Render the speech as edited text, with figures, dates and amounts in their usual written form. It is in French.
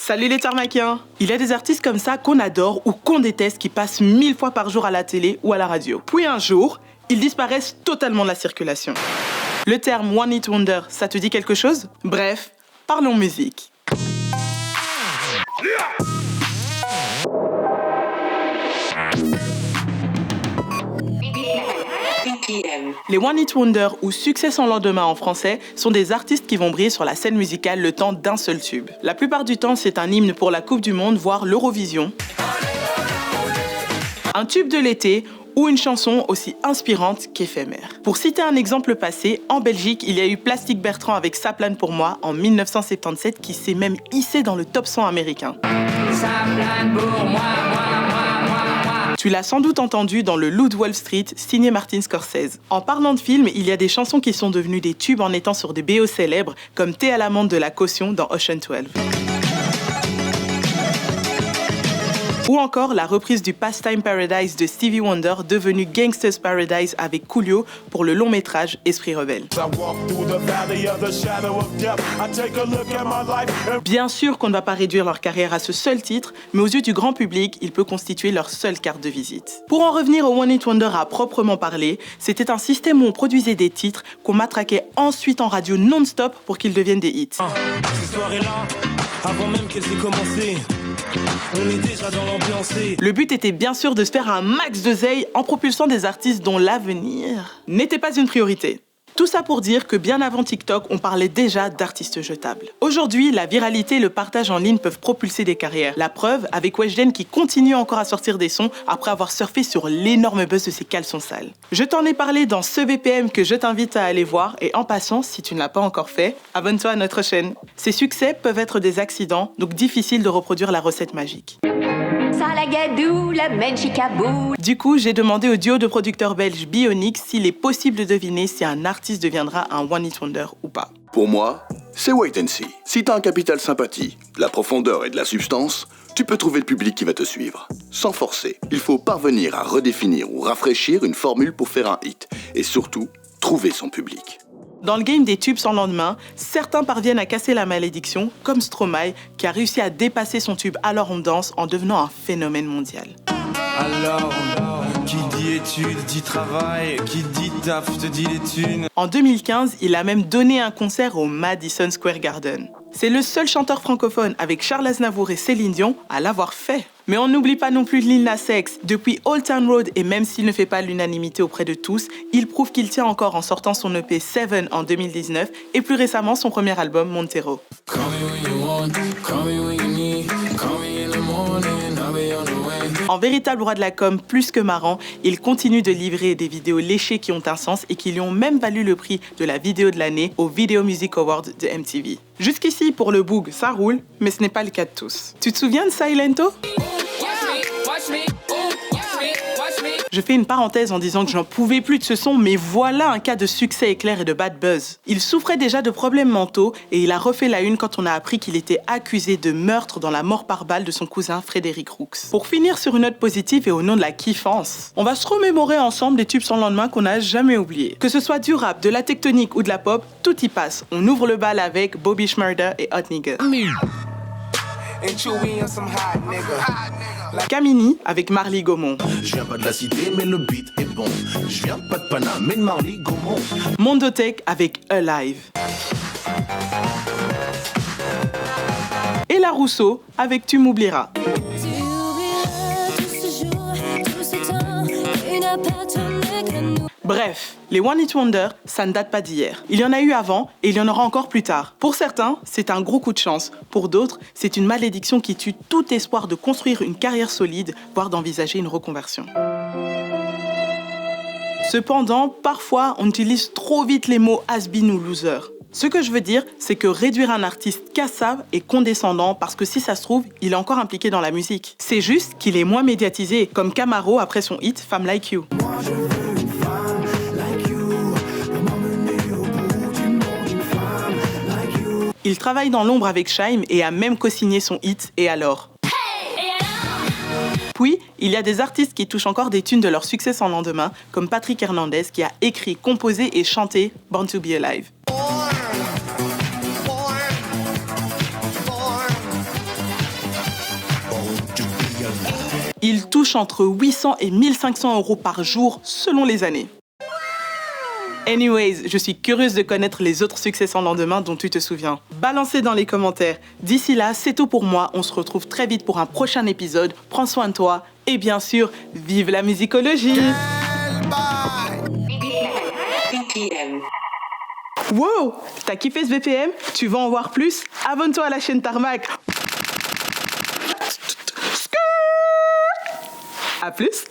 Salut les Tarmakiens! Il y a des artistes comme ça qu'on adore ou qu'on déteste qui passent 1000 fois par jour à la télé ou à la radio. Puis un jour, ils disparaissent totalement de la circulation. Le terme One Hit Wonder, ça te dit quelque chose? Bref, parlons musique. Les One Hit Wonder ou Succès sans lendemain en français sont des artistes qui vont briller sur la scène musicale le temps d'un seul tube. La plupart du temps, c'est un hymne pour la Coupe du Monde, voire l'Eurovision, un tube de l'été ou une chanson aussi inspirante qu'éphémère. Pour citer un exemple passé, en Belgique, il y a eu Plastic Bertrand avec Ça plane pour moi en 1977 qui s'est même hissé dans le top 100 américain. Ça plane pour moi. Tu l'as sans doute entendu dans le Loup de Wall Street, signé Martin Scorsese. En parlant de films, il y a des chansons qui sont devenues des tubes en étant sur des BO célèbres, comme Thé à l'amande de la caution dans Ocean 12. Ou encore la reprise du Pastime Paradise de Stevie Wonder, devenu Gangsta's Paradise avec Coolio pour le long métrage Esprit rebelle. Bien sûr qu'on ne va pas réduire leur carrière à ce seul titre, mais aux yeux du grand public, il peut constituer leur seule carte de visite. Pour en revenir au One Hit Wonder à proprement parler, c'était un système où on produisait des titres qu'on matraquait ensuite en radio non-stop pour qu'ils deviennent des hits. Cette soirée-là, avant même qu'elle ait commencé, on est déjà dans l'ambiance. Le but était bien sûr de se faire un max de zeille en propulsant des artistes dont l'avenir n'était pas une priorité. Tout ça pour dire que bien avant TikTok, on parlait déjà d'artistes jetables. Aujourd'hui, la viralité et le partage en ligne peuvent propulser des carrières. La preuve avec Weshden qui continue encore à sortir des sons après avoir surfé sur l'énorme buzz de ses caleçons sales. Je t'en ai parlé dans ce BPM que je t'invite à aller voir et en passant, si tu ne l'as pas encore fait, abonne-toi à notre chaîne. Ces succès peuvent être des accidents, donc difficile de reproduire la recette magique. Du coup, j'ai demandé au duo de producteurs belges Bionic s'il est possible de deviner si un artiste deviendra un One Hit Wonder ou pas. Pour moi, c'est wait and see. Si t'as un capital sympathie, de la profondeur et de la substance, tu peux trouver le public qui va te suivre. Sans forcer, il faut parvenir à redéfinir ou rafraîchir une formule pour faire un hit. Et surtout, trouver son public. Dans le game des tubes sans lendemain, certains parviennent à casser la malédiction, comme Stromae, qui a réussi à dépasser son tube Alors on danse en devenant un phénomène mondial. Alors, qui dit études, dit travail, qui dit taf, te dit les thunes. En 2015, il a même donné un concert au Madison Square Garden. C'est le seul chanteur francophone avec Charles Aznavour et Céline Dion à l'avoir fait. Mais on n'oublie pas non plus Lil Nas X. Depuis Old Town Road, et même s'il ne fait pas l'unanimité auprès de tous, il prouve qu'il tient encore en sortant son EP Seven en 2019 et plus récemment son premier album Montero. En véritable roi de la com plus que marrant, il continue de livrer des vidéos léchées qui ont un sens et qui lui ont même valu le prix de la vidéo de l'année au Video Music Award de MTV. Jusqu'ici, pour le boog, ça roule, mais ce n'est pas le cas de tous. Tu te souviens de Silento ? Je fais une parenthèse en disant que j'en pouvais plus de ce son, mais voilà un cas de succès éclair et de bad buzz. Il souffrait déjà de problèmes mentaux et il a refait la une quand on a appris qu'il était accusé de meurtre dans la mort par balle de son cousin Frédéric Roux. Pour finir sur une note positive et au nom de la kiffance, on va se remémorer ensemble des tubes sans lendemain qu'on n'a jamais oubliés. Que ce soit du rap, de la tectonique ou de la pop, tout y passe. On ouvre le bal avec Bobby Shmurda et Hot Nigga. Kamini avec Marly Gaumont. Je viens pas de la cité mais le beat est bon. Je viens pas de Paname mais de Marly Gaumont. Mondotech avec Alive. Et La Rousseau avec Tu m'oublieras. Bref, les One Hit Wonder, ça ne date pas d'hier. Il y en a eu avant et il y en aura encore plus tard. Pour certains, c'est un gros coup de chance. Pour d'autres, c'est une malédiction qui tue tout espoir de construire une carrière solide, voire d'envisager une reconversion. Cependant, parfois, on utilise trop vite les mots has-been ou loser. Ce que je veux dire, c'est que réduire un artiste qu'à ça est condescendant parce que si ça se trouve, il est encore impliqué dans la musique. C'est juste qu'il est moins médiatisé, comme Camaro après son hit Femme Like You. Il travaille dans l'ombre avec Shaim et a même co-signé son hit Et alors. Puis, il y a des artistes qui touchent encore des thunes de leur succès sans lendemain, comme Patrick Hernandez qui a écrit, composé et chanté Born to be Alive. Il touche entre 800 et 1500 € par jour selon les années. Anyways, je suis curieuse de connaître les autres succès sans lendemain dont tu te souviens. Balancez dans les commentaires. D'ici là, c'est tout pour moi. On se retrouve très vite pour un prochain épisode. Prends soin de toi et bien sûr, vive la musicologie! Wow! T'as kiffé ce BPM? Tu veux en voir plus? Abonne-toi à la chaîne Tarmac. À plus!